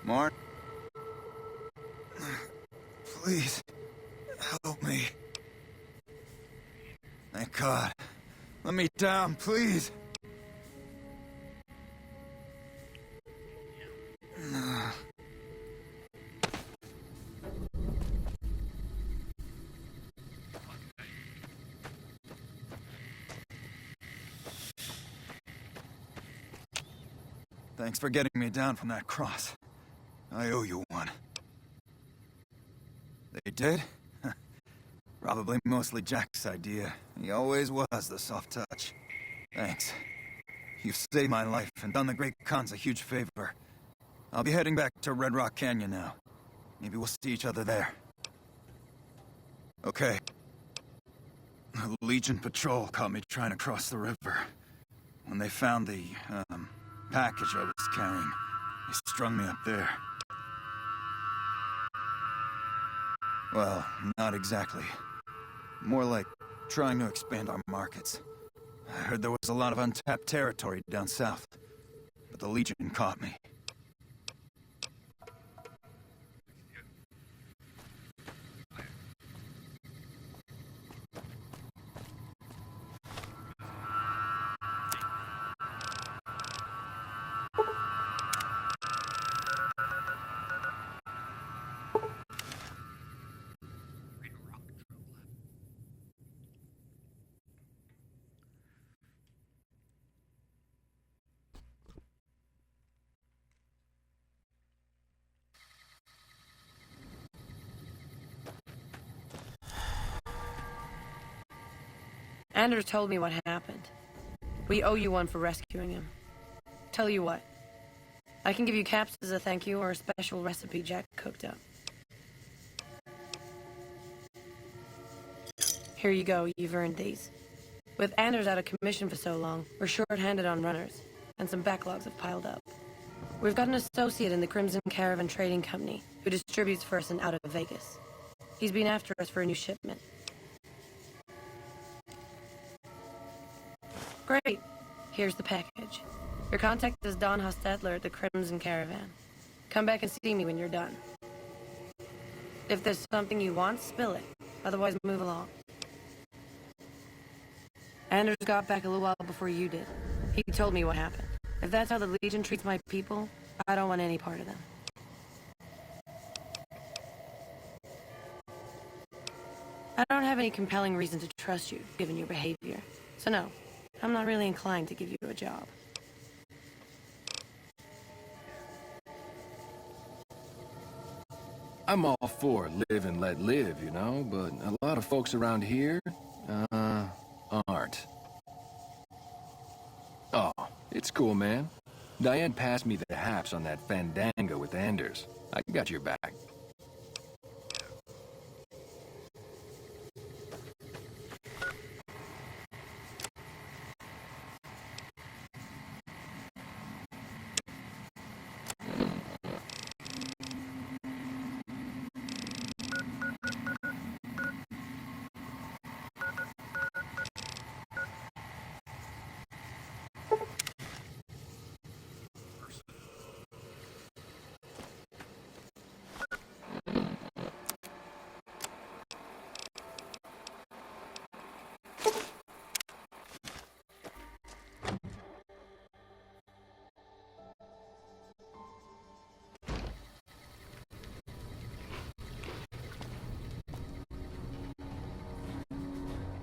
Mark? Please, help me. Thank God. Let me down, please. Thanks for getting me down from that cross. I owe you one. They did? Probably mostly Jack's idea. He always was the soft touch. Thanks. You've saved my life and done the Great Khans a huge favor. I'll be heading back to Red Rock Canyon now. Maybe we'll see each other there. Okay. The Legion patrol caught me trying to cross the river. When they found the, package I was carrying, they strung me up there. Well, not exactly. More like trying to expand our markets. I heard there was a lot of untapped territory down south, but the Legion caught me. Anders told me what happened. We owe you one for rescuing him. Tell you what, I can give you caps as a thank you or a special recipe Jack cooked up. Here you go, you've earned these. With Anders out of commission for so long, we're short-handed on runners, and some backlogs have piled up. We've got an associate in the Crimson Caravan Trading Company who distributes for us and out of Vegas. He's been after us for a new shipment. Great. Here's the package. Your contact is Don Hostetler at the Crimson Caravan. Come back and see me when you're done. If there's something you want, spill it. Otherwise, move along. Anders got back a little while before you did. He told me what happened. If that's how the Legion treats my people, I don't want any part of them. I don't have any compelling reason to trust you, given your behavior. So no. I'm not really inclined to give you a job. I'm all for live and let live, you know, but a lot of folks around here, aren't. Oh, it's cool, man. Diane passed me the haps on that fandango with Anders. I got your back.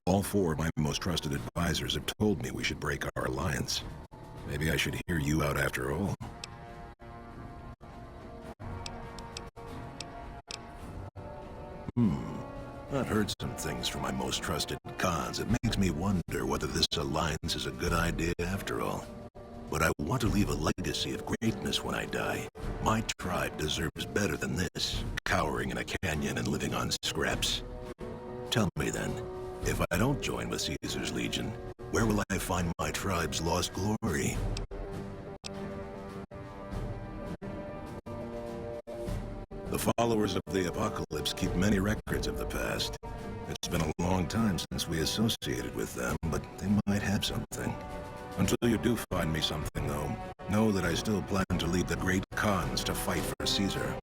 All four of my most trusted advisors have told me we should break our alliance. Maybe I should hear you out after all. I've heard some things from my most trusted Khans. It makes me wonder whether this alliance is a good idea after all. But I want to leave a legacy of greatness when I die. My tribe deserves better than this, cowering in a canyon and living on scraps. Tell me then, if I don't join with Caesar's Legion, where will I find my tribe's lost glory? The followers of the Apocalypse keep many records of the past. It's been a long time since we associated with them, but they might have something. Until you do find me something, though, know that I still plan to lead the great Khans to fight for Caesar.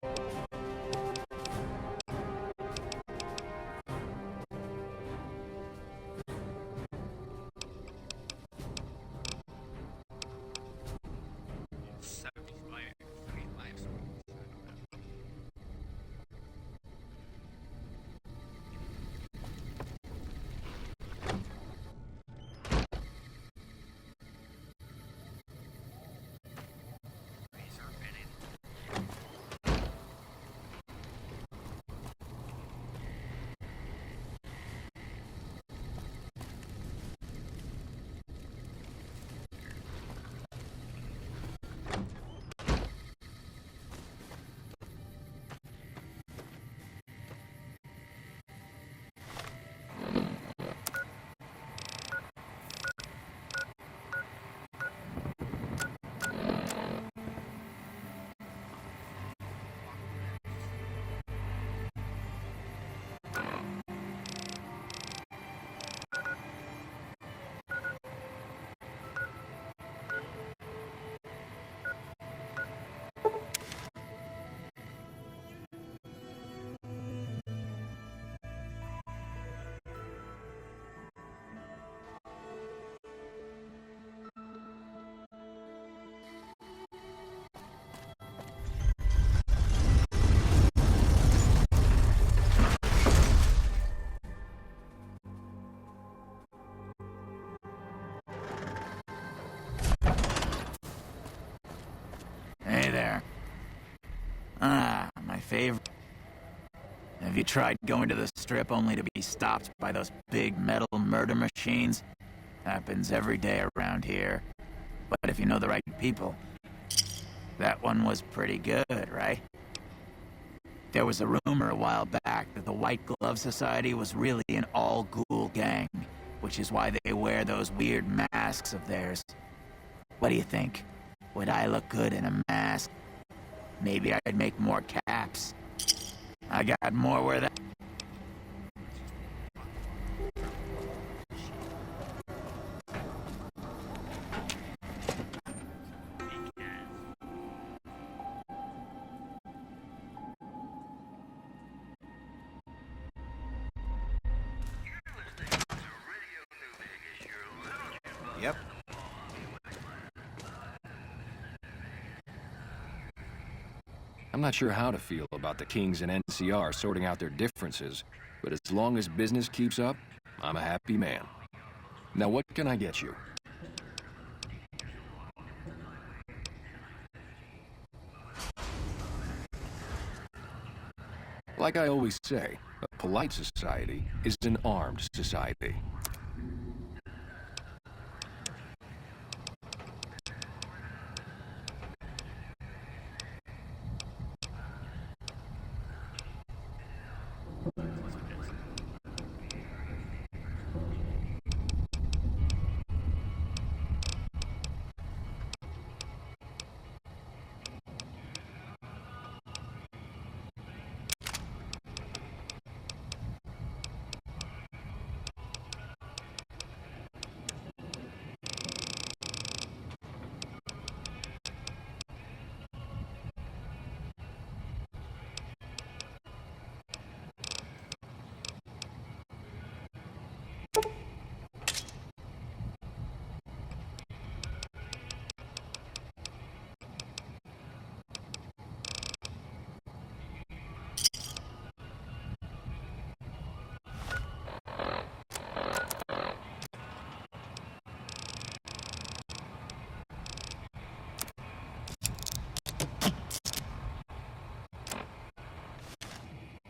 Hey there. Ah, my favorite. Have you tried going to the strip only to be stopped by those big metal murder machines? Happens every day around here. But if you know the right people, that one was pretty good, right? There was a rumor a while back that the White Glove Society was really an all-ghoul gang, which is why they wear those weird masks of theirs. What do you think? Would I look good in a mask? Maybe I'd make more caps. I got more where that... Yep. I'm not sure how to feel about the Kings and NCR sorting out their differences, but as long as business keeps up, I'm a happy man. Now what can I get you? Like I always say, a polite society is an armed society.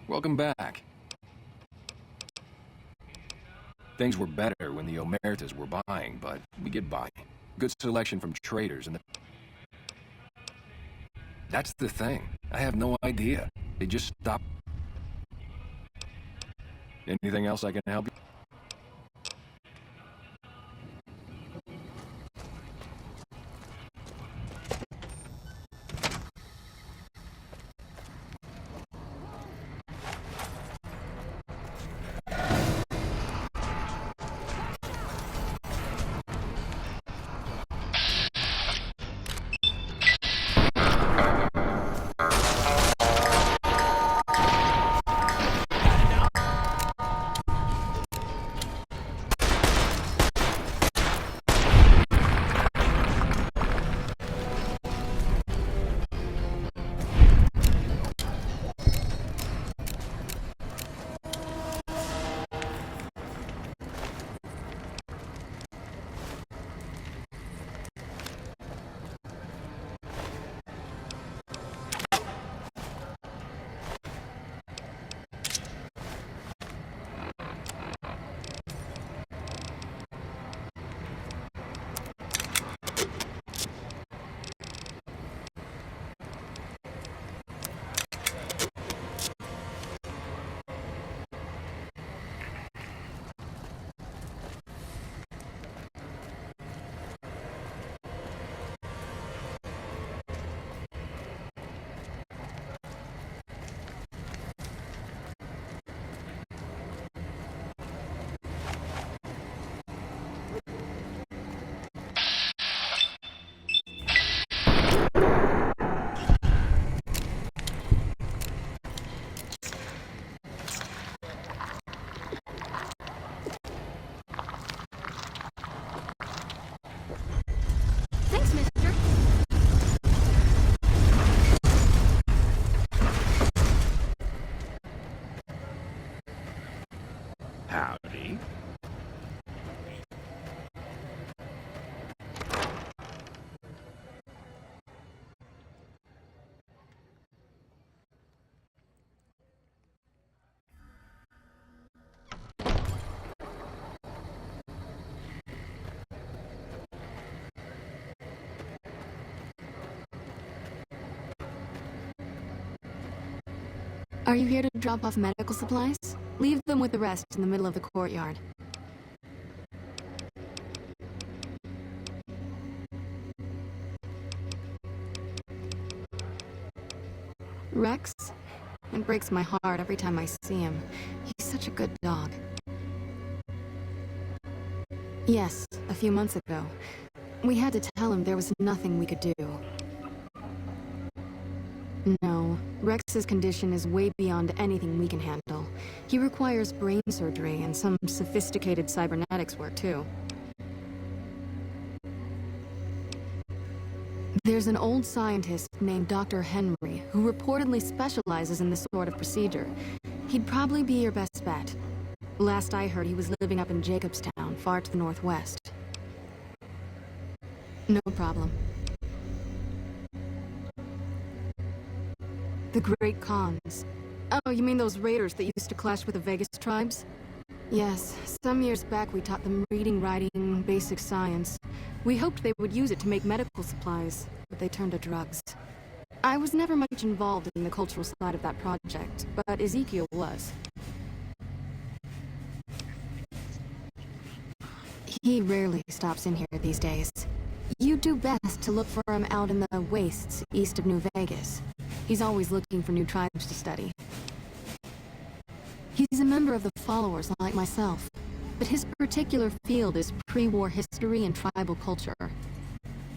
Welcome back. Things were better when the Omertas were buying, but we get by. Good selection from traders and the... That's the thing. I have no idea. They just stopped. Anything else I can help you? Howdy. Are you here to drop off medical supplies? Leave them with the rest in the middle of the courtyard. Rex? It breaks my heart every time I see him. He's such a good dog. Yes, a few months ago. We had to tell him there was nothing we could do. No, Rex's condition is way beyond anything we can handle. He requires brain surgery and some sophisticated cybernetics work, too. There's an old scientist named Dr. Henry who reportedly specializes in this sort of procedure. He'd probably be your best bet. Last I heard, he was living up in Jacobstown, far to the northwest. No problem. The Great Khans. Oh, you mean those raiders that used to clash with the Vegas tribes? Yes, some years back we taught them reading, writing, basic science. We hoped they would use it to make medical supplies, but they turned to drugs. I was never much involved in the cultural side of that project, but Ezekiel was. He rarely stops in here these days. You do best to look for him out in the wastes east of New Vegas. He's always looking for new tribes to study. He's a member of the followers like myself, but his particular field is pre-war history and tribal culture.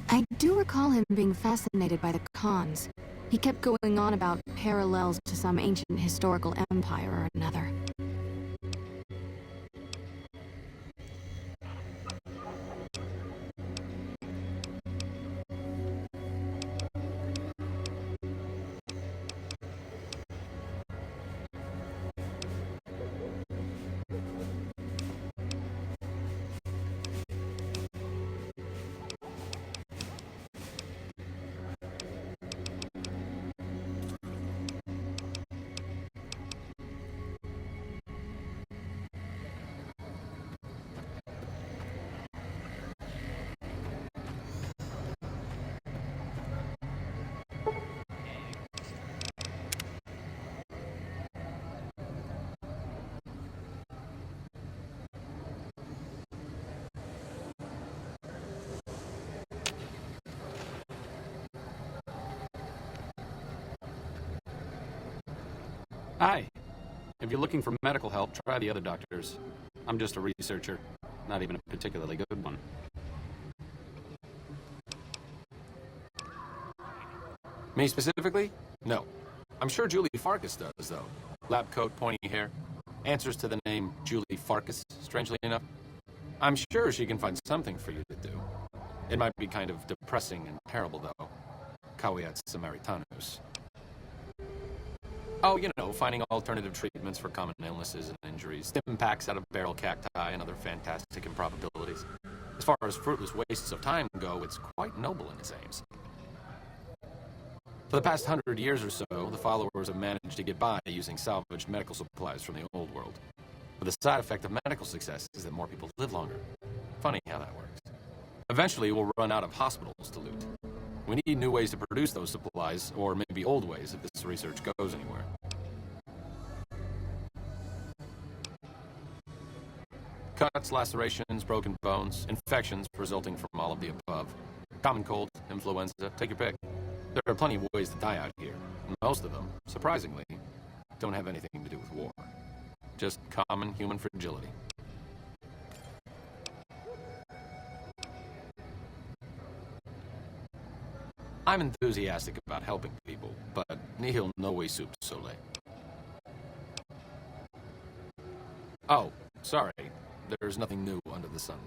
I do recall him being fascinated by the Khans. He kept going on about parallels to some ancient historical empire or another. Hi. If you're looking for medical help, try the other doctors. I'm just a researcher, not even a particularly good one. Me specifically? No. I'm sure Julie Farkas does, though. Lab coat, pointy hair. Answers to the name Julie Farkas, strangely enough. I'm sure she can find something for you to do. It might be kind of depressing and terrible, though. Caveat Samaritanus. Oh, you know, finding alternative treatments for common illnesses and injuries, stim packs out of barrel cacti, and other fantastic improbabilities. As far as fruitless wastes of time go, it's quite noble in its aims. For the past 100 years or so, the followers have managed to get by using salvaged medical supplies from the old world. But the side effect of medical success is that more people live longer. Funny how that works. Eventually, we'll run out of hospitals to loot. We need new ways to produce those supplies, or maybe old ways if this research goes anywhere. Cuts, lacerations, broken bones, infections resulting from all of the above. Common cold, influenza, take your pick. There are plenty of ways to die out here, and most of them, surprisingly, don't have anything to do with war. Just common human fragility. I'm enthusiastic about helping people, but nihil novi sub sole. Oh, sorry. There's nothing new under the sun.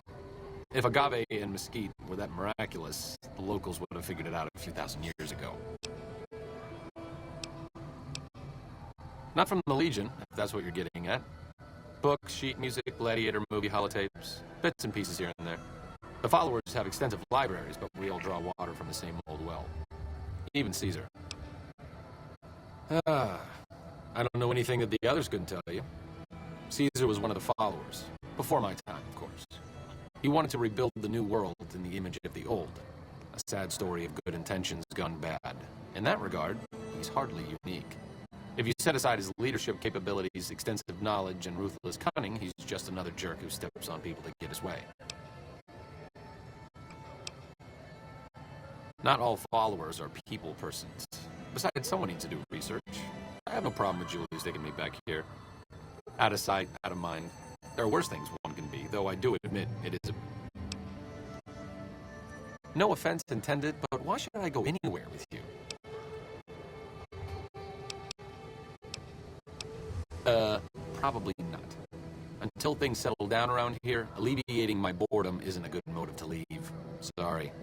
If agave and mesquite were that miraculous, the locals would have figured it out a few thousand years ago. Not from the Legion, if that's what you're getting at. Books, sheet music, gladiator movie holotapes, bits and pieces here and there. The followers have extensive libraries, but we all draw water from the same old well. Even Caesar. I don't know anything that the others couldn't tell you. Caesar was one of the followers. Before my time, of course. He wanted to rebuild the new world in the image of the old. A sad story of good intentions gone bad. In that regard, he's hardly unique. If you set aside his leadership capabilities, extensive knowledge, and ruthless cunning, he's just another jerk who steps on people to get his way. Not all followers are people persons. Besides, someone needs to do research. I have no problem with Julius taking me back here. Out of sight, out of mind. There are worse things one can be, though I do admit it is a... No offense intended, but why should I go anywhere with you? Probably not. Until things settle down around here, alleviating my boredom isn't a good motive to leave. Sorry.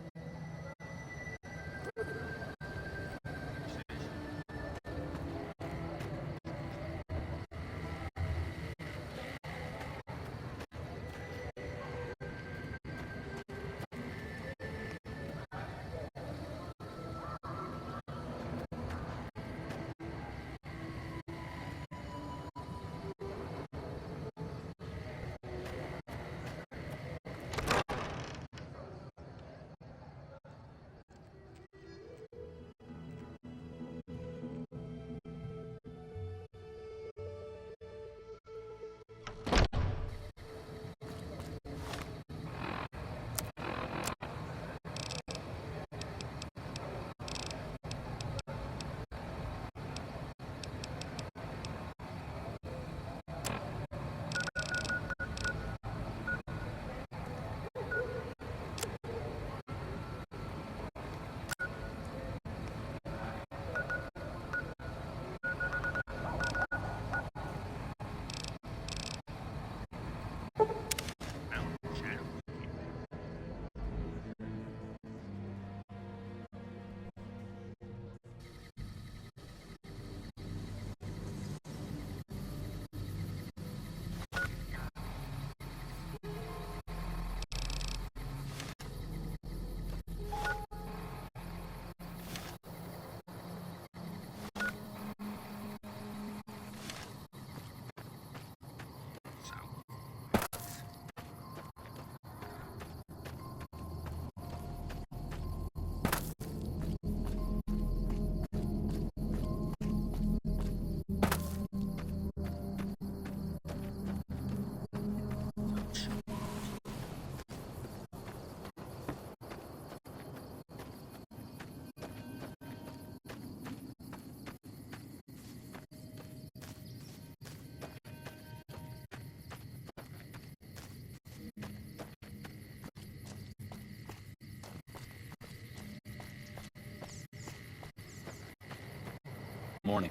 Morning.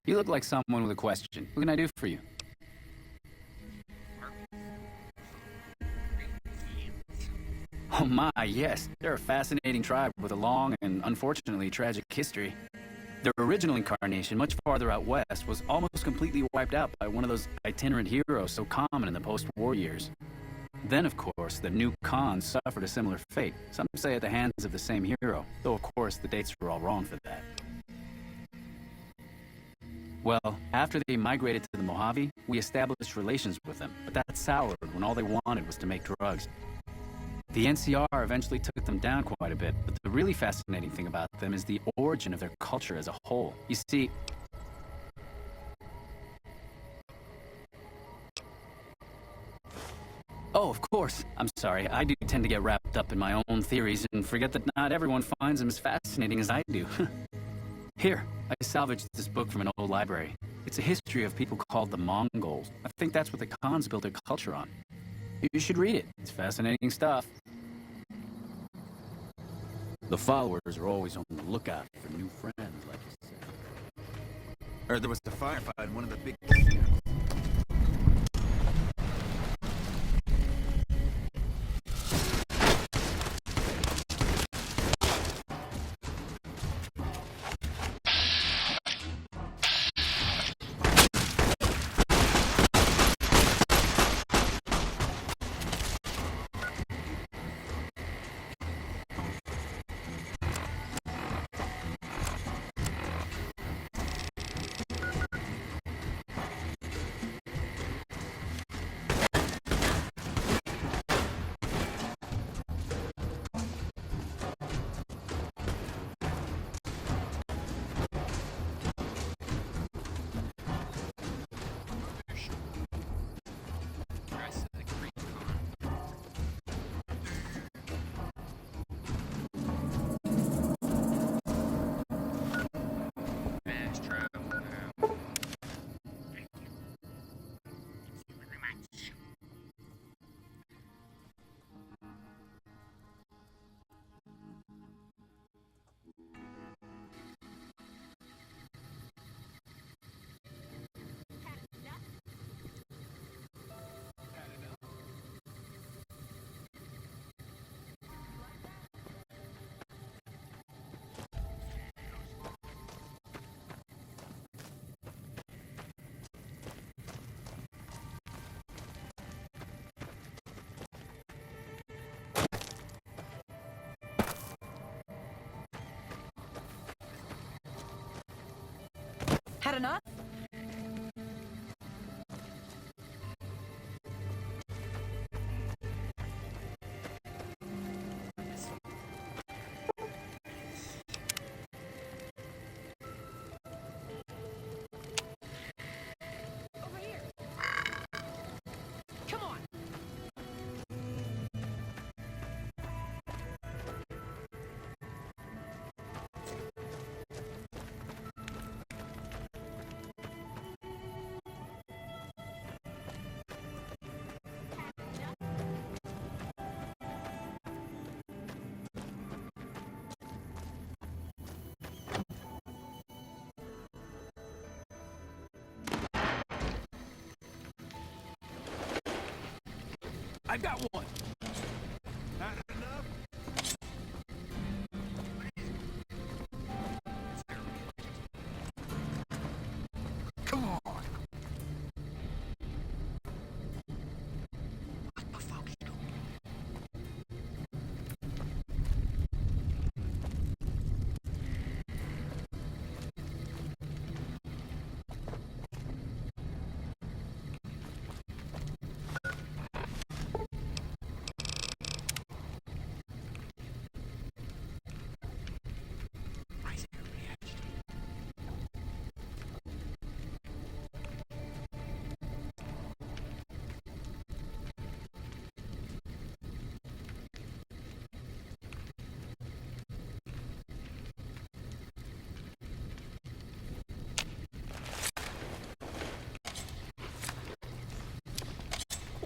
You look like someone with a question. What can I do for you? Oh my, yes. They're a fascinating tribe with a long and unfortunately tragic history. Their original incarnation, much farther out west, was almost completely wiped out by one of those itinerant heroes so common in the post-war years. Then, of course, the new Khans suffered a similar fate. Some say at the hands of the same hero, though of course the dates were all wrong for that. Well, after they migrated to the Mojave, we established relations with them, but that soured when all they wanted was to make drugs. The NCR eventually took them down quite a bit, but the really fascinating thing about them is the origin of their culture as a whole. You see... Oh, of course. I'm sorry. I do tend to get wrapped up in my own theories and forget that not everyone finds them as fascinating as I do. Here, I salvaged this book from an old library. It's a history of people called the Mongols. I think that's what the Khans built their culture on. You should read it. It's fascinating stuff. The followers are always on the lookout for new friends, like you said. Heard there was a firefight in one of the big... I've got one.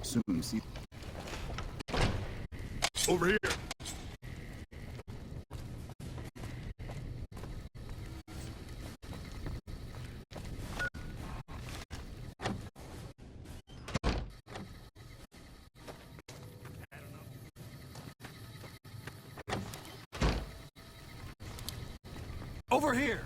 Soon, see. Over here. Over here!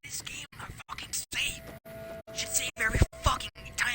This game not fucking safe. Should save every fucking time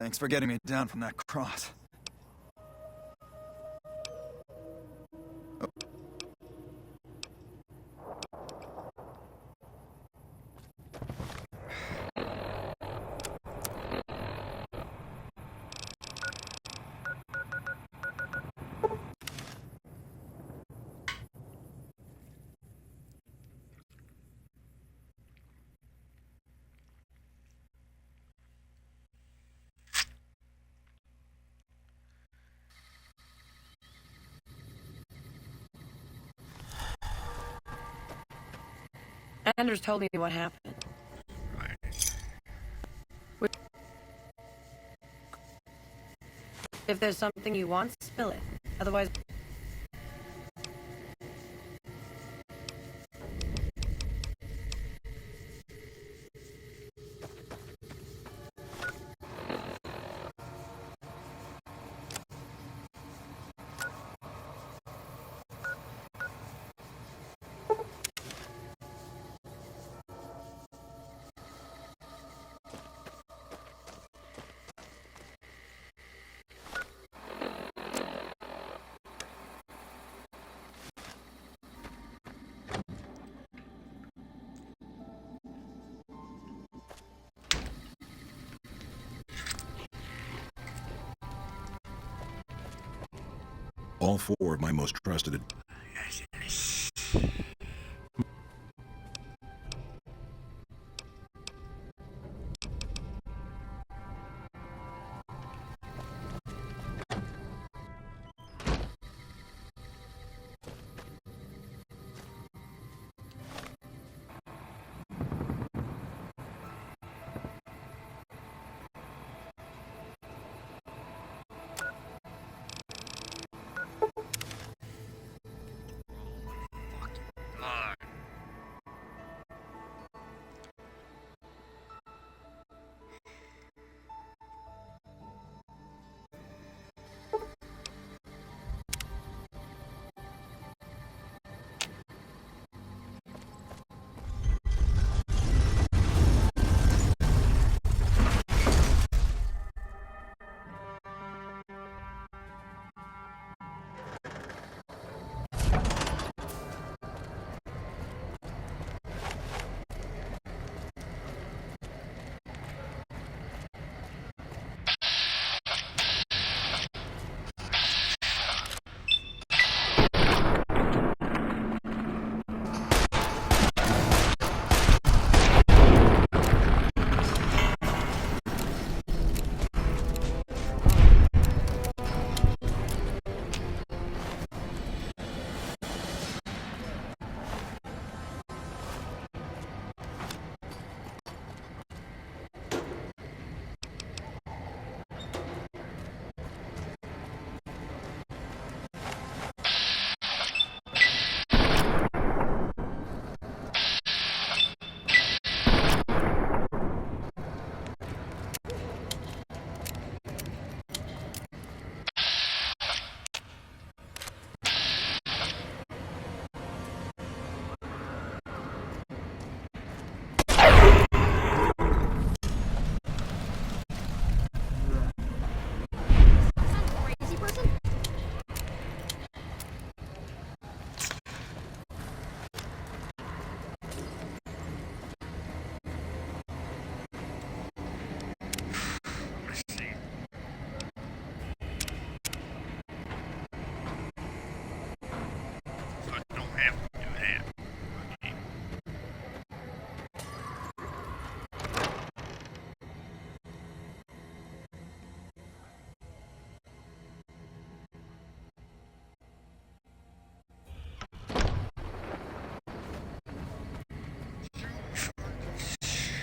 Thanks for getting me down from that cross. Anders told me what happened. If there's something you want, spill it. Otherwise... All four of my most trusted...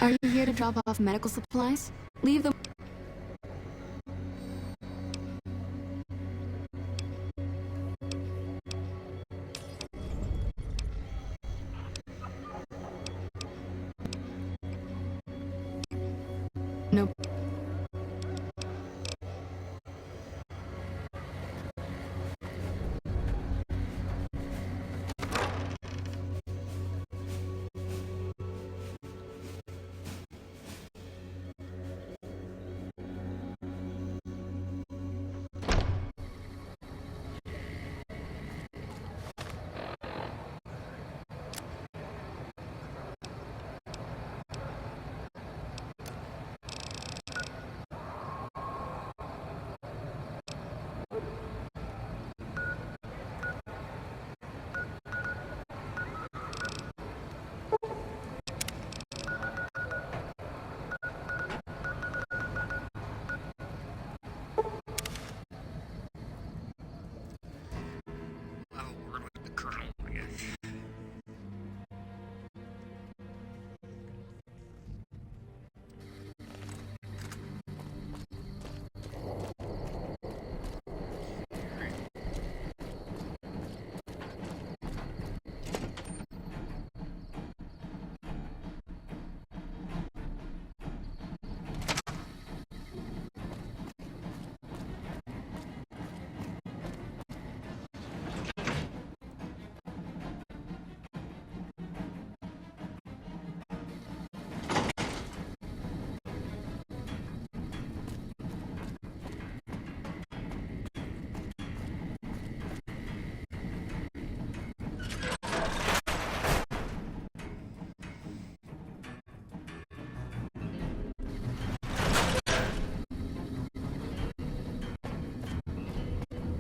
Are you here to drop off medical supplies? Leave them... Nope.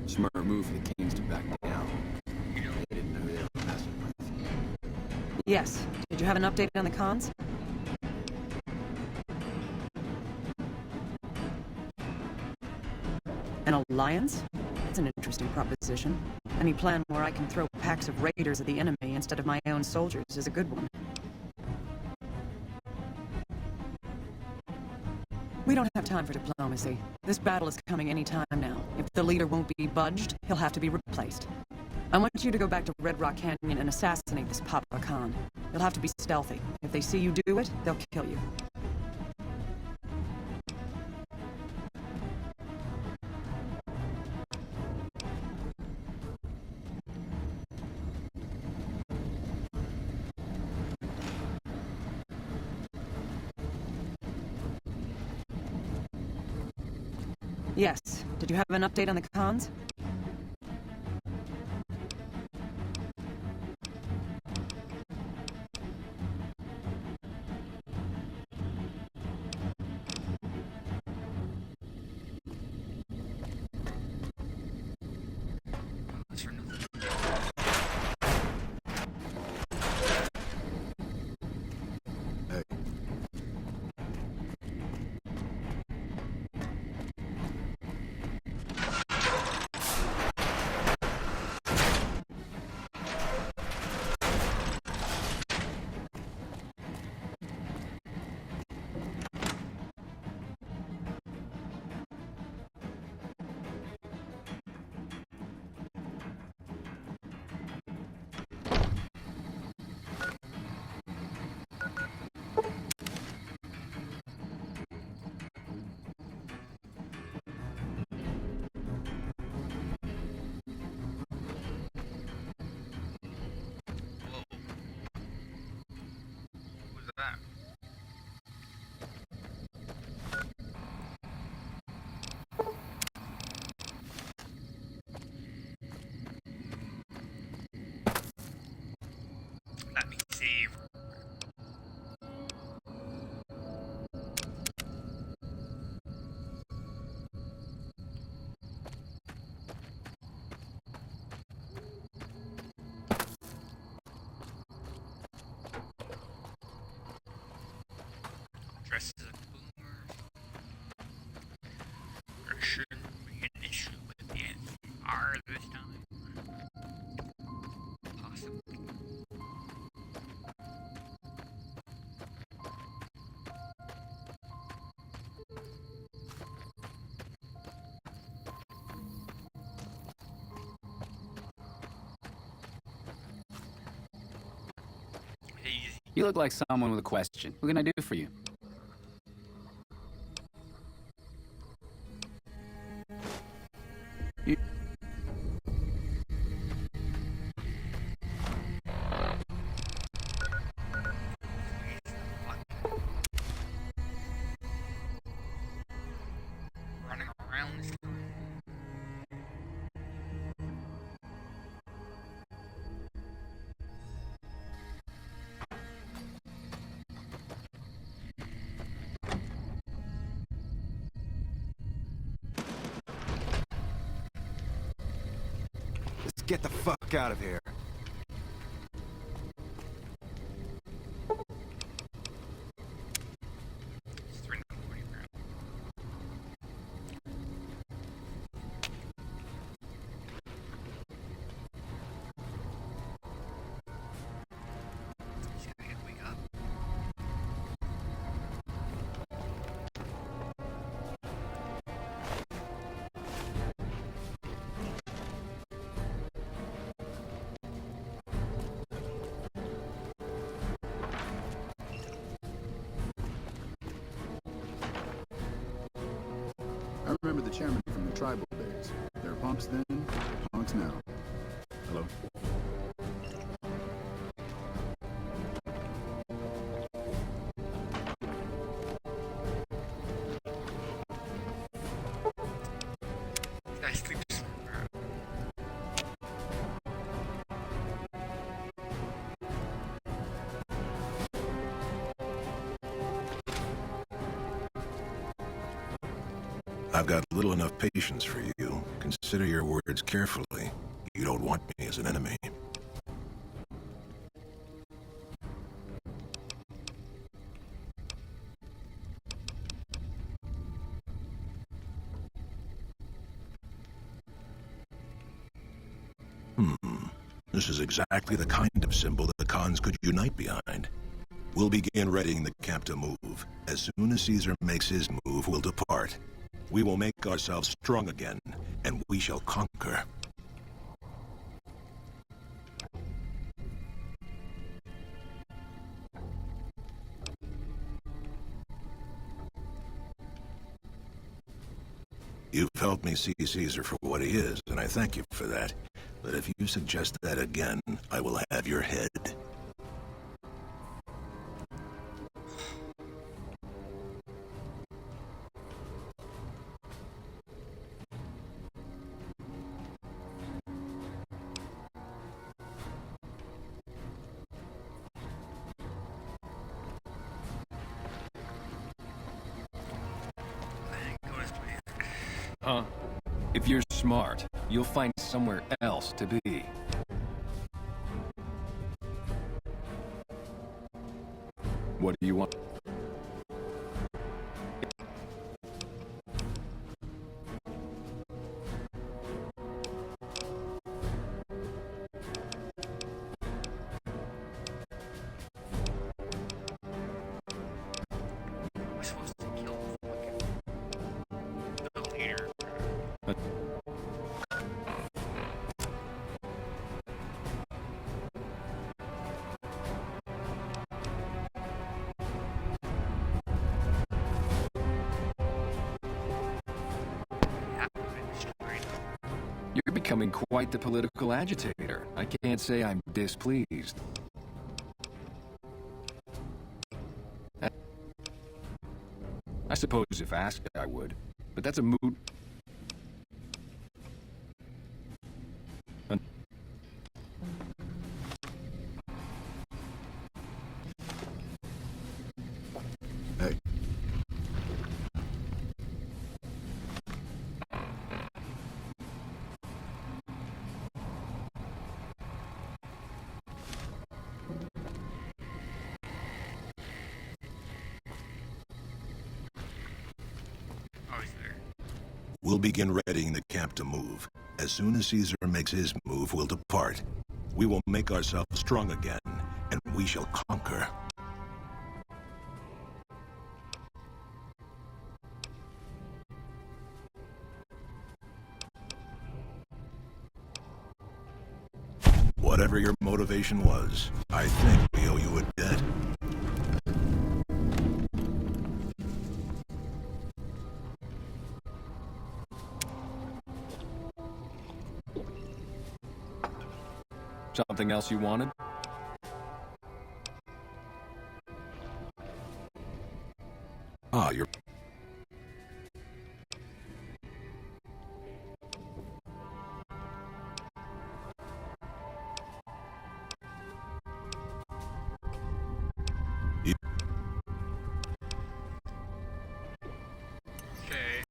Smart move for the Kings to back down. They didn't know they were messing with. Yes. Did you have an update on the cons? An alliance? That's an interesting proposition. Any plan where I can throw packs of raiders at the enemy instead of my own soldiers is a good one. We don't have time for diplomacy. This battle is coming any time now. If the leader won't be budged, he'll have to be replaced. I want you to go back to Red Rock Canyon and assassinate this Papa Khan. You'll have to be stealthy. If they see you do it, they'll kill you. Yes. Did you have an update on the cons? Hey. Let me see. Dressed as a boomer. There shouldn't be an issue with the NR this time. Possibly. Easy. You look like someone with a question. What can I do for you? Running around this time. Let's get the fuck out of here. It's 3 in the morning, bro. Just gotta wake up. I remember the chairman from the tribal days. They were punks then, punks now. Hello? I sleep somewhere. I've got little enough patience for you. consider your words carefully. You don't want me as an enemy. This is exactly the kind of symbol the Khans could unite behind. We'll begin readying the camp to move. As soon as Caesar makes his move, we'll depart. We will make ourselves strong again, and we shall conquer. You've helped me see Caesar for what he is, and I thank you for that. But if you suggest that again, I will have your head. Huh? If you're smart, you'll find somewhere else to be. What do you want? We're supposed to kill the leader. You're becoming quite the political agitator. I can't say I'm displeased. I suppose if asked, I would. But that's a moot... Hey. Oh, he's there. We'll begin readying the camp to move. As soon as Caesar makes his move, we'll depart. We will make ourselves strong again, and we shall conquer. Whatever your motivation was, I think we owe you a debt. Something else you wanted? Ah, you're... Okay.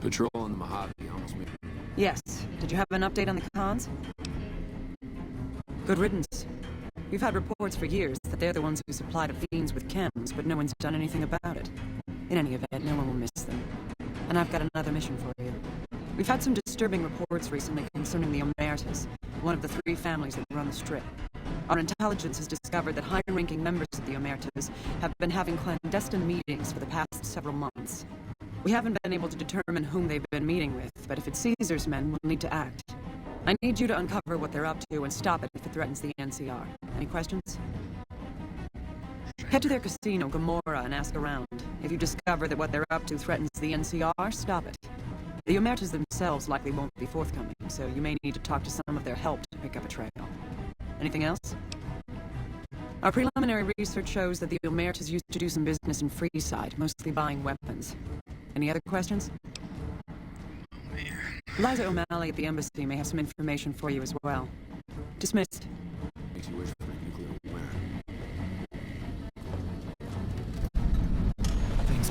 Patrol on the Mojave almost made... Yes. Did you have an update on the Khans? Good riddance. We've had reports for years that they're the ones who supply the fiends with chems, but no one's done anything about it. In any event, no one will miss them. And I've got another mission for you. We've had some disturbing reports recently concerning the Omertas, one of the 3 families that run the Strip. Our intelligence has discovered that high-ranking members of the Omertas have been having clandestine meetings for the past several months. We haven't been able to determine whom they've been meeting with, but if it's Caesar's men, we'll need to act. I need you to uncover what they're up to and stop it if it threatens the NCR. Any questions? Head to their casino, Gomorrah, and ask around. If you discover that what they're up to threatens the NCR, stop it. The Omertas themselves likely won't be forthcoming, so you may need to talk to some of their help to pick up a trail. Anything else? Our preliminary research shows that the Omertas used to do some business in Freeside, mostly buying weapons. Any other questions? Liza O'Malley at the embassy may have some information for you as well. Dismissed. Makes you wish for a nuclear winter. Things.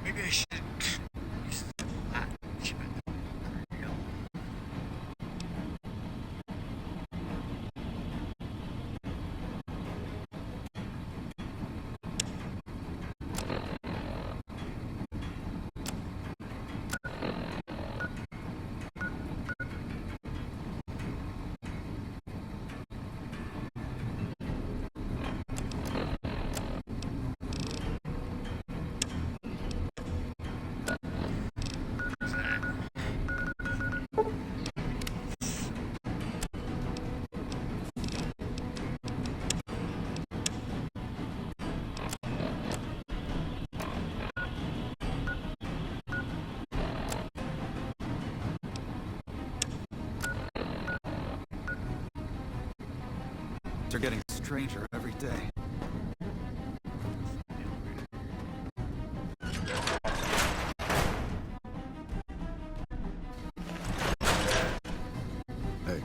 Maybe I should use the attachment. No. They're getting stranger every day. Hey.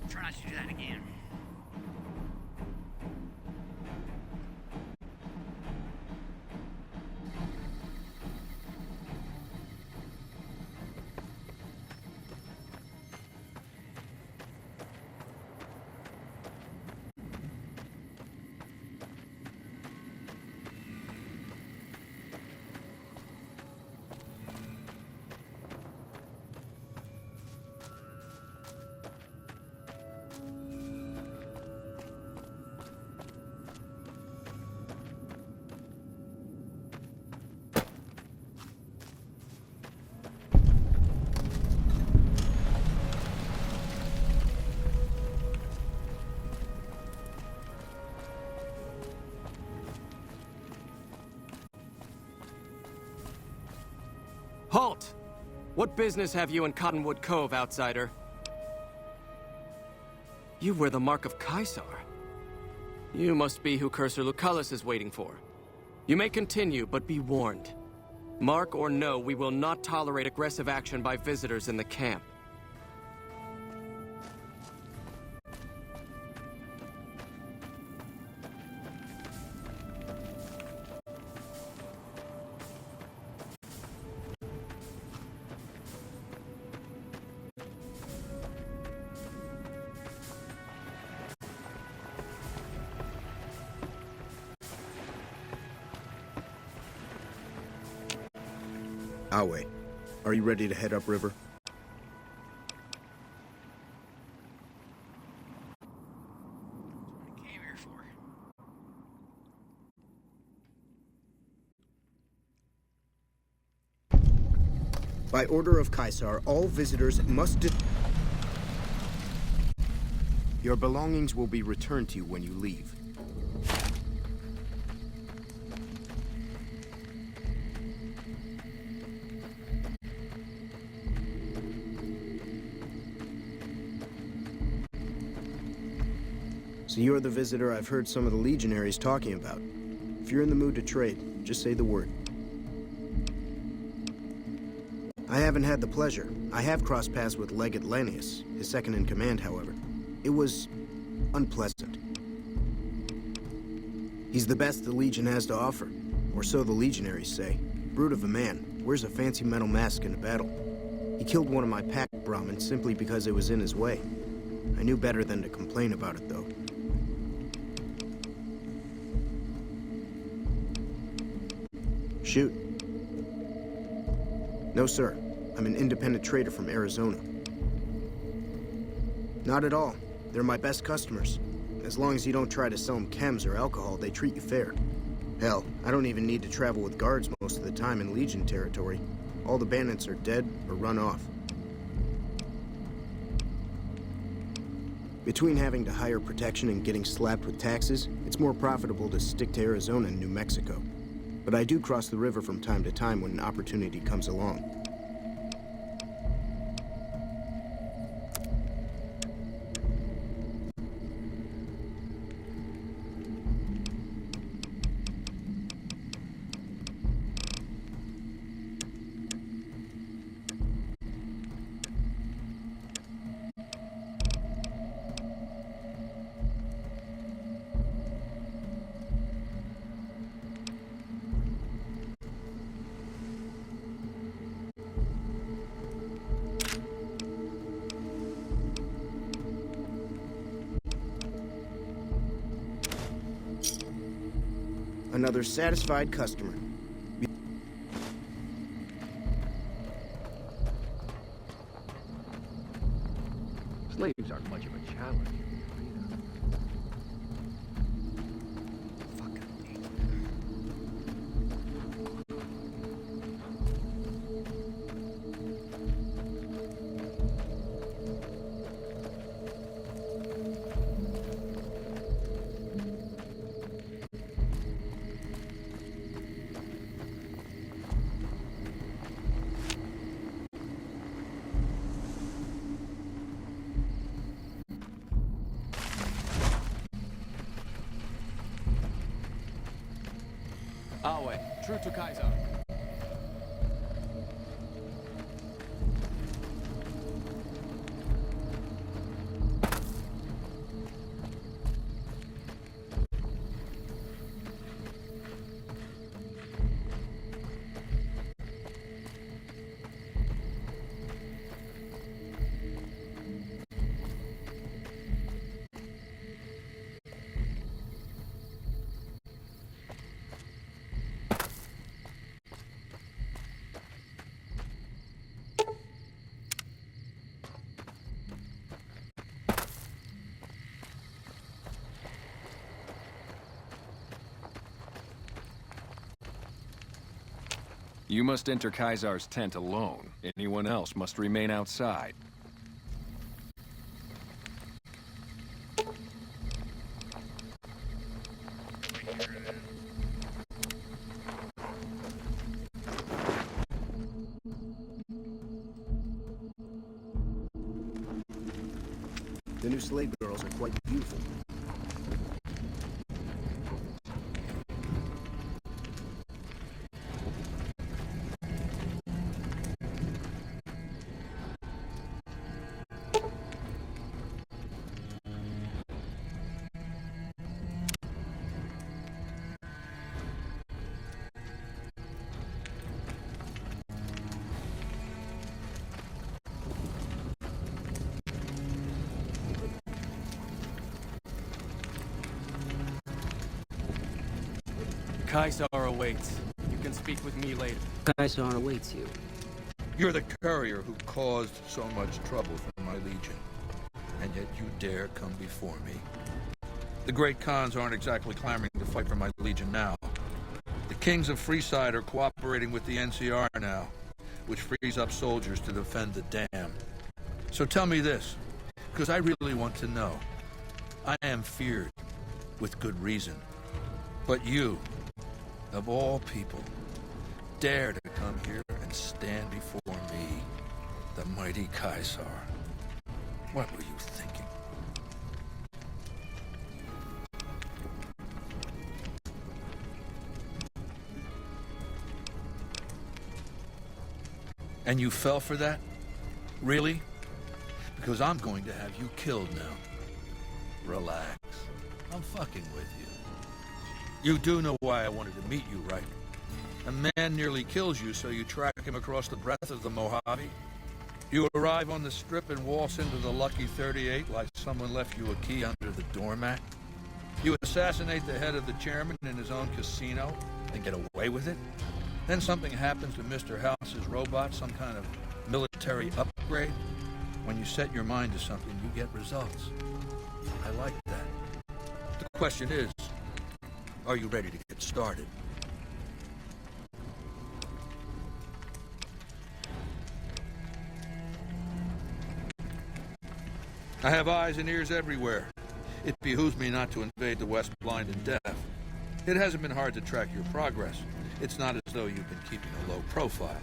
Try not to do that again. Halt! What business have you in Cottonwood Cove, outsider? You wear the mark of Caesar. You must be who Cursor Lucullus is waiting for. You may continue, but be warned. Mark or no, we will not tolerate aggressive action by visitors in the camp. Awe, are you ready to head upriver? What I came here for. By order of Caesar, all visitors must Your belongings will be returned to you when you leave. So you're the visitor I've heard some of the legionaries talking about. If you're in the mood to trade, just say the word. I haven't had the pleasure. I have crossed paths with Legate Lennius, his second-in-command, however. It was unpleasant. He's the best the Legion has to offer, or so the legionaries say. Brute of a man, wears a fancy metal mask in a battle. He killed one of my pack Brahmins simply because it was in his way. I knew better than to complain about it, though. Shoot. No, sir. I'm an independent trader from Arizona. Not at all. They're my best customers. As long as you don't try to sell them chems or alcohol, they treat you fair. Hell, I don't even need to travel with guards most of the time in Legion territory. All the bandits are dead or run off. Between having to hire protection and getting slapped with taxes, it's more profitable to stick to Arizona and New Mexico. But I do cross the river from time to time when an opportunity comes along. Another satisfied customer. Slaves aren't much of a challenge. Awe, true to Caesar. You must enter Caesar's tent alone. Anyone else must remain outside. The new slave girls are quite beautiful. Kaisar awaits. You can speak with me later. Kaisar awaits you. You're the courier who caused so much trouble for my legion, and yet you dare come before me. The great Khans aren't exactly clamoring to fight for my legion now. The kings of Freeside are cooperating with the NCR now, which frees up soldiers to defend the dam. So tell me this, because I really want to know. I am feared, with good reason. But you, of all people, dare to come here and stand before me, the mighty Kaisar. What were you thinking? And you fell for that? Really? Because I'm going to have you killed now. Relax. I'm fucking with you. You do know why I wanted to meet you, right? A man nearly kills you, so you track him across the breadth of the Mojave. You arrive on the strip and waltz into the Lucky 38 like someone left you a key under the doormat. You assassinate the head of the chairman in his own casino and get away with it. Then something happens to Mr. House's robot, some kind of military upgrade. When you set your mind to something, you get results. I like that. The question is, are you ready to get started? I have eyes and ears everywhere. It behooves me not to invade the West blind and deaf. It hasn't been hard to track your progress. It's not as though you've been keeping a low profile.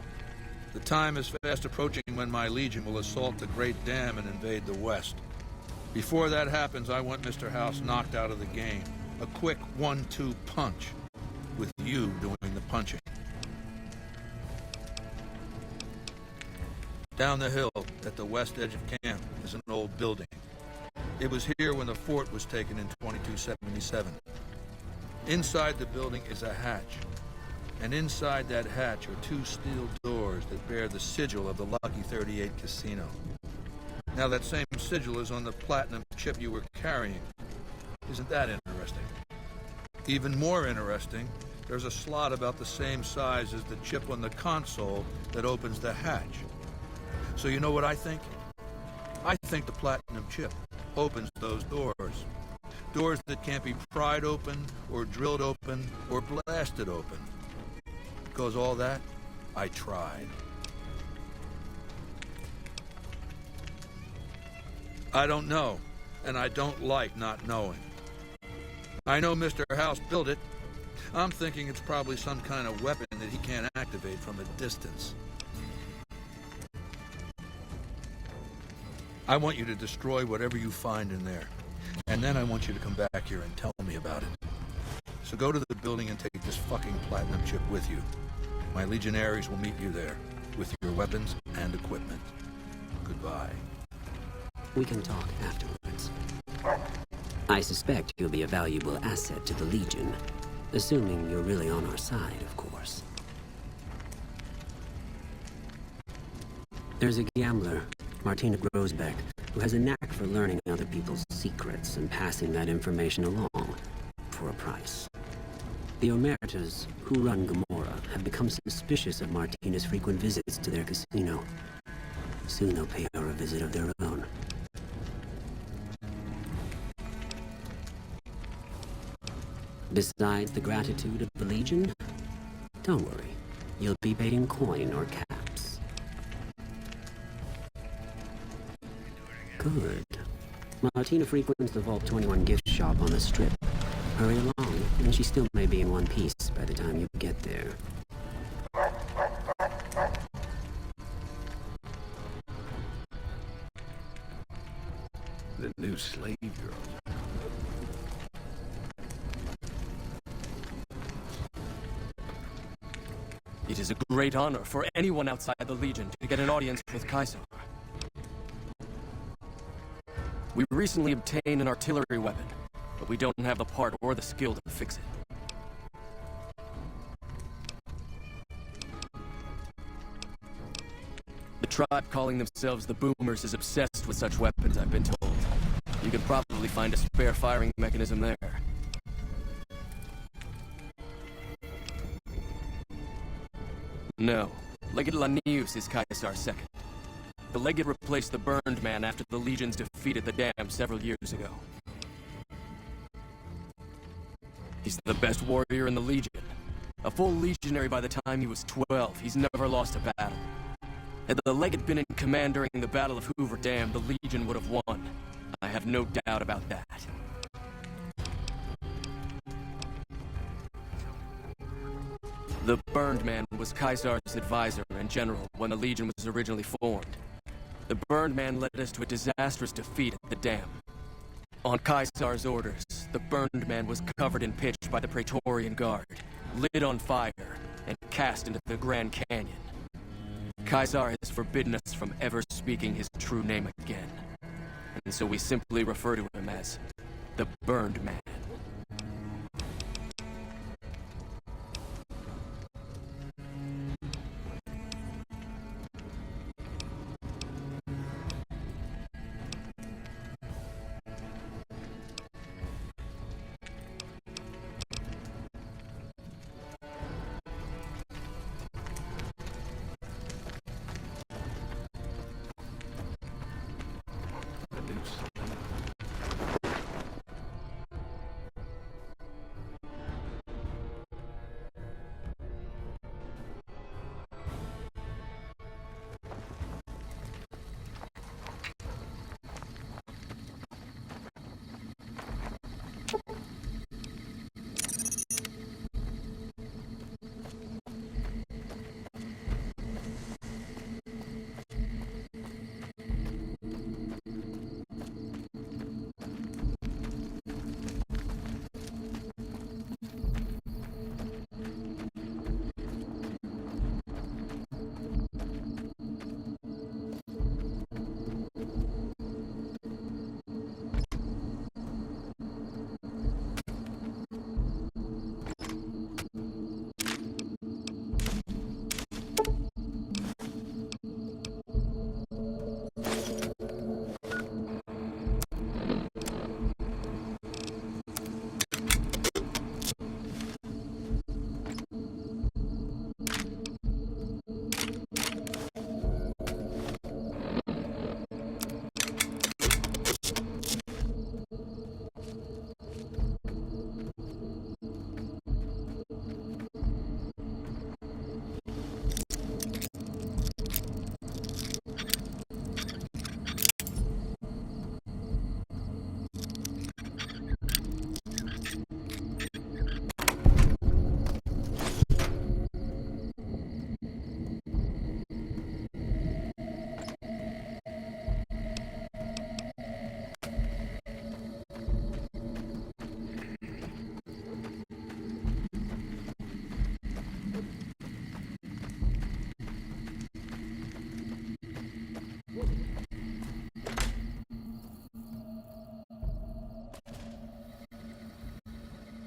The time is fast approaching when my legion will assault the Great Dam and invade the West. Before that happens, I want Mr. House knocked out of the game. A quick 1-2 punch, with you doing the punching. Down the hill, at the west edge of camp, is an old building. It was here when the fort was taken in 2277. Inside the building is a hatch. And inside that hatch are 2 steel doors that bear the sigil of the Lucky 38 casino. Now that same sigil is on the platinum chip you were carrying. Isn't that interesting? Even more interesting, there's a slot about the same size as the chip on the console that opens the hatch. So you know what I think? I think the platinum chip opens those doors. Doors that can't be pried open, or drilled open, or blasted open. Because all that, I tried. I don't know, and I don't like not knowing. I know Mr. House built it. I'm thinking it's probably some kind of weapon that he can't activate from a distance. I want you to destroy whatever you find in there. And then I want you to come back here and tell me about it. So go to the building and take this fucking platinum chip with you. My legionaries will meet you there, with your weapons and equipment. Goodbye. We can talk afterwards. I suspect you'll be a valuable asset to the Legion. Assuming you're really on our side, of course. There's a gambler, Martina Grosbeck, who has a knack for learning other people's secrets and passing that information along for a price. The Omertas, who run Gomorrah, have become suspicious of Martina's frequent visits to their casino. Soon they'll pay her a visit of their own. Besides the gratitude of the Legion, don't worry, you'll be paid in coin or caps. Good. Martina frequents the Vault 21 gift shop on the Strip. Hurry along, and she still may be in one piece by the time you get there. The new slave girl. It is a great honor for anyone outside the Legion to get an audience with Caesar. We recently obtained an artillery weapon, but we don't have the part or the skill to fix it. The tribe calling themselves the Boomers is obsessed with such weapons, I've been told. You could probably find a spare firing mechanism there. No. Legate Lanius is Caesar's second. The Legate replaced the Burned Man after the Legions defeated the Dam several years ago. He's the best warrior in the Legion. A full legionary by the time he was 12. He's never lost a battle. Had the Legate been in command during the Battle of Hoover Dam, the Legion would have won. I have no doubt about that. The Burned Man was Caesar's advisor and general when the Legion was originally formed. The Burned Man led us to a disastrous defeat at the Dam. On Caesar's orders, the Burned Man was covered in pitch by the Praetorian Guard, lit on fire, and cast into the Grand Canyon. Caesar has forbidden us from ever speaking his true name again. And so we simply refer to him as the Burned Man.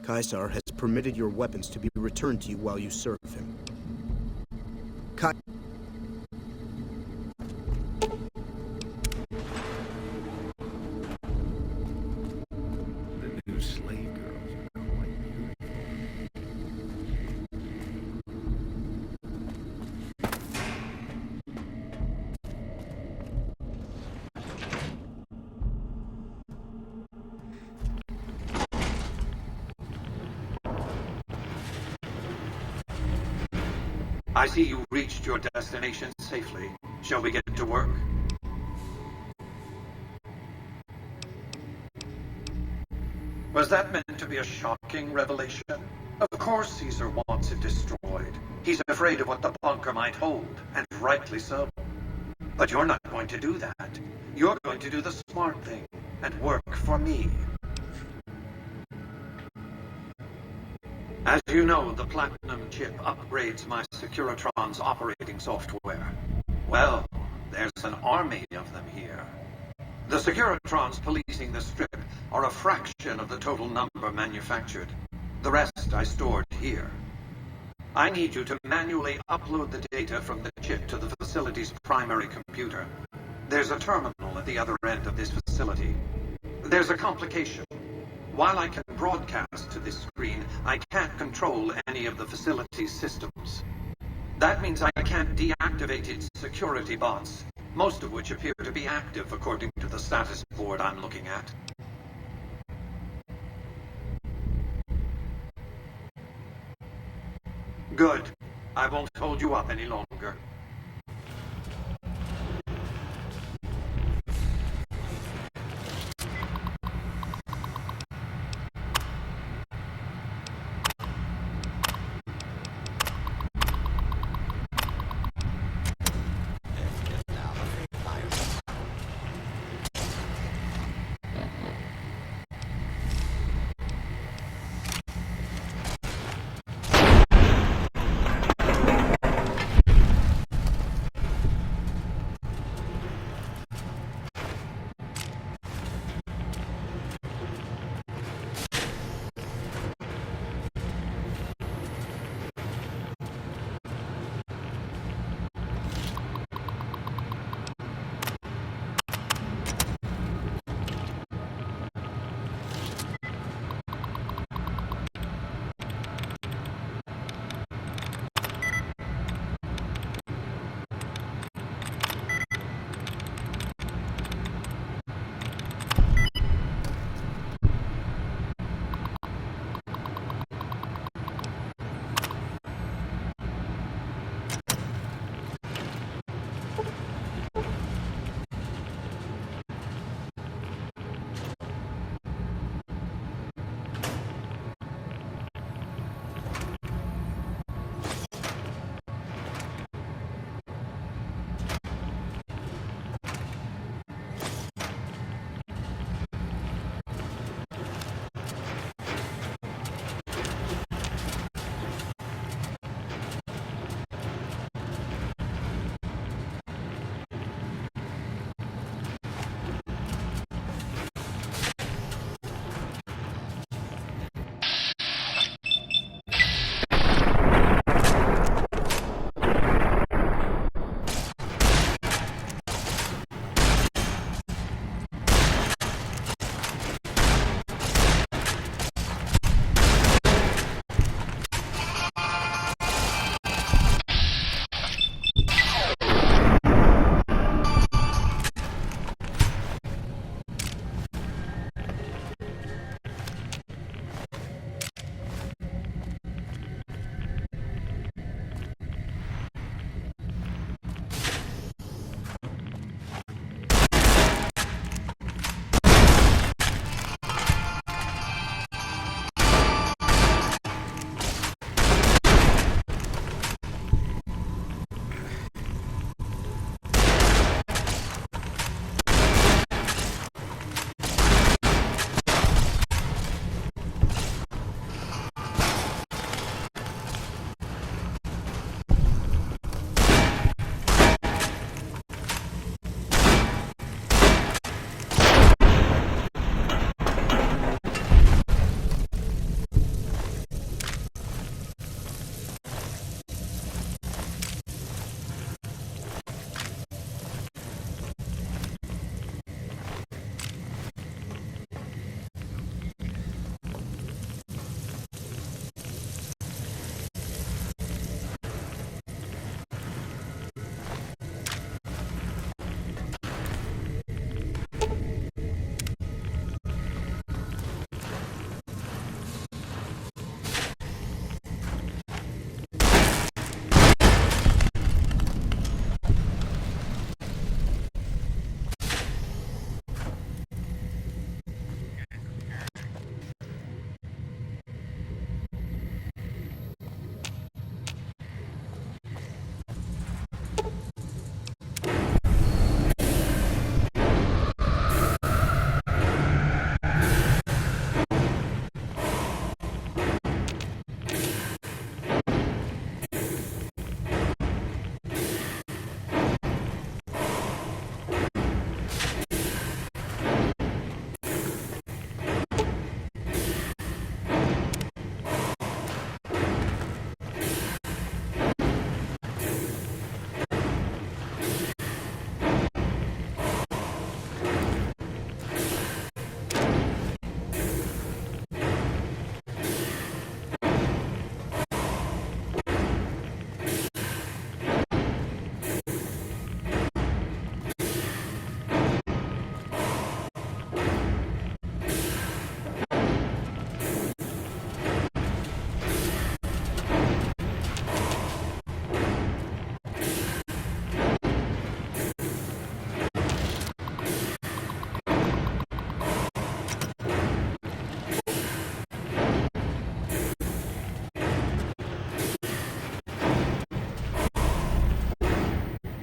Caesar has permitted your weapons to be returned to you while you serve him. The new slave girls are quite beautiful. I see you reached your destination safely. Shall we get to work? Was that meant to be a shocking revelation? Of course Caesar wants it destroyed. He's afraid of what the bunker might hold, and rightly so. But you're not going to do that. You're going to do the smart thing. and work for me. As you know, the Platinum chip upgrades my Securitron's operating software. Well, there's an army of them here. The Securitrons policing the Strip are a fraction of the total number manufactured. The rest I stored here. I need you to manually upload the data from the chip to the facility's primary computer. There's a terminal at the other end of this facility. There's a complication. While I can broadcast to this screen, I can't control any of the facility's systems. That means I can't deactivate its security bots, most of which appear to be active according to the status board I'm looking at. Good. I won't hold you up any longer.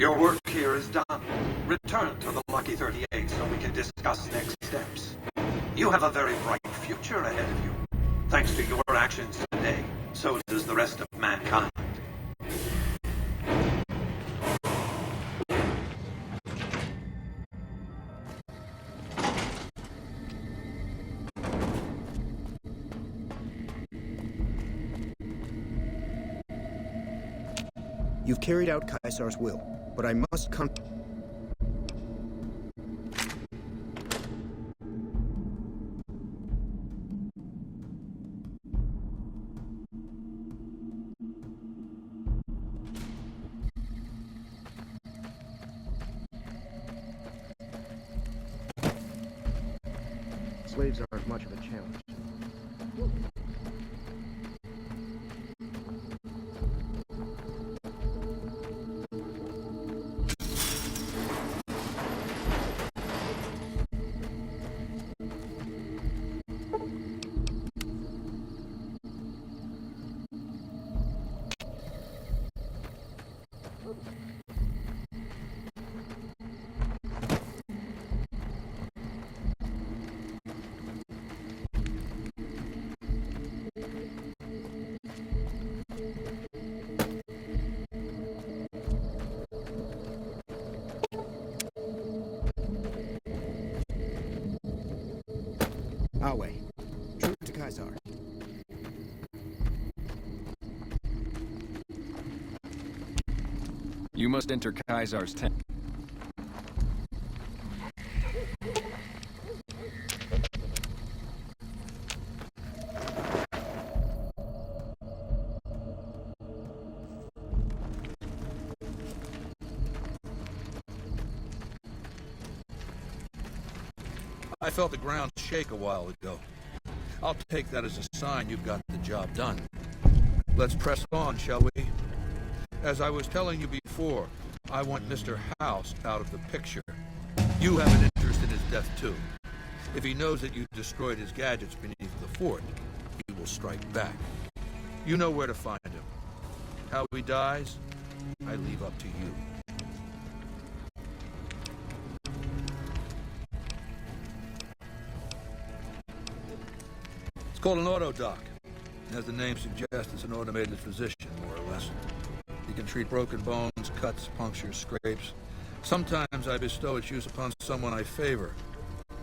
Your work here is done. Return to the Lucky 38 so we can discuss next steps. You have a very bright future ahead of you. Thanks to your actions today, so does the rest of mankind. You've carried out Caesar's will, but I must come. Slaves aren't much of a challenge. Our way. True to Caesar. You must enter Caesar's tent. I felt the ground shake a while ago. I'll take that as a sign you've got the job done. Let's press on, shall we? As I was telling you before, I want Mr. House out of the picture. You have an interest in his death, too. If he knows that you destroyed his gadgets beneath the fort, he will strike back. You know where to find him. How he dies, I leave up to you. It's called an autodoc. As the name suggests, it's an automated physician, more or less. He can treat broken bones, cuts, punctures, scrapes. Sometimes I bestow its use upon someone I favor.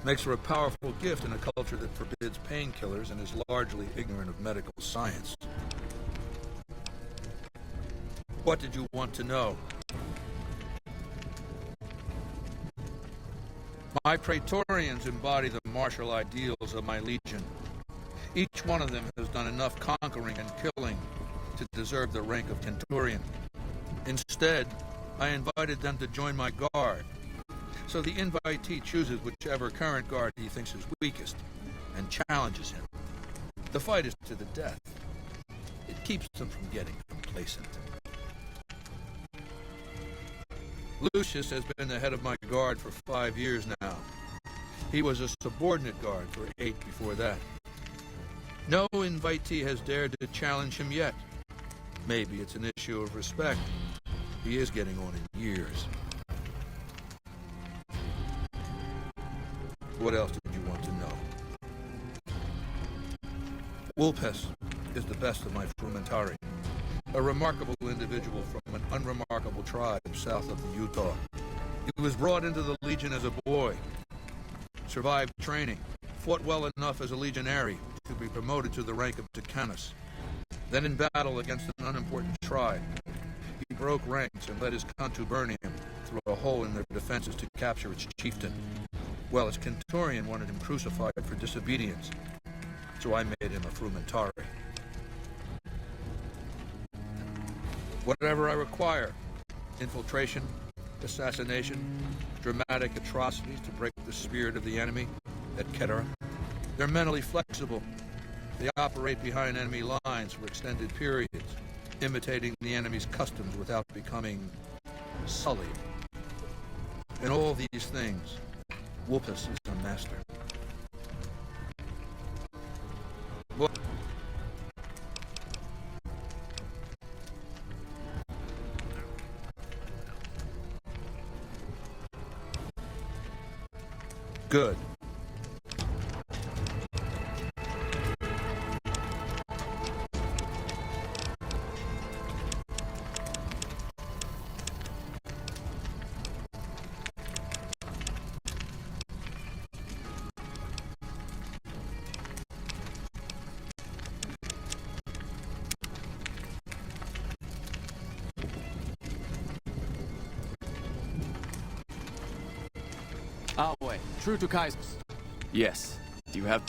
Makes for a powerful gift in a culture that forbids painkillers and is largely ignorant of medical science. What did you want to know? My Praetorians embody the martial ideals of my legion. Each one of them has done enough conquering and killing to deserve the rank of Centurion. Instead, I invited them to join my guard. So the invitee chooses whichever current guard he thinks is weakest and challenges him. The fight is to the death. It keeps them from getting complacent. Lucius has been the head of my guard for 5 years now. He was a subordinate guard for 8 before that. No invitee has dared to challenge him yet. Maybe it's an issue of respect. He is getting on in years. What else did you want to know? Vulpes is the best of my frumentari. A remarkable individual from an unremarkable tribe south of the Utah. He was brought into the Legion as a boy. Survived training. Fought well enough as a legionary to be promoted to the rank of Decanus. Then in battle against an unimportant tribe, he broke ranks and led his contubernium through a hole in their defenses to capture its chieftain. Well, its Centurion wanted him crucified for disobedience, so I made him a frumentari. Whatever I require, infiltration, assassination, dramatic atrocities to break the spirit of the enemy, etc. They're mentally flexible. They operate behind enemy lines for extended periods, imitating the enemy's customs without becoming sullied. In all these things, Vulpes is a master. Well, Good. Wait. True to Kaisers. Yes. Do you have...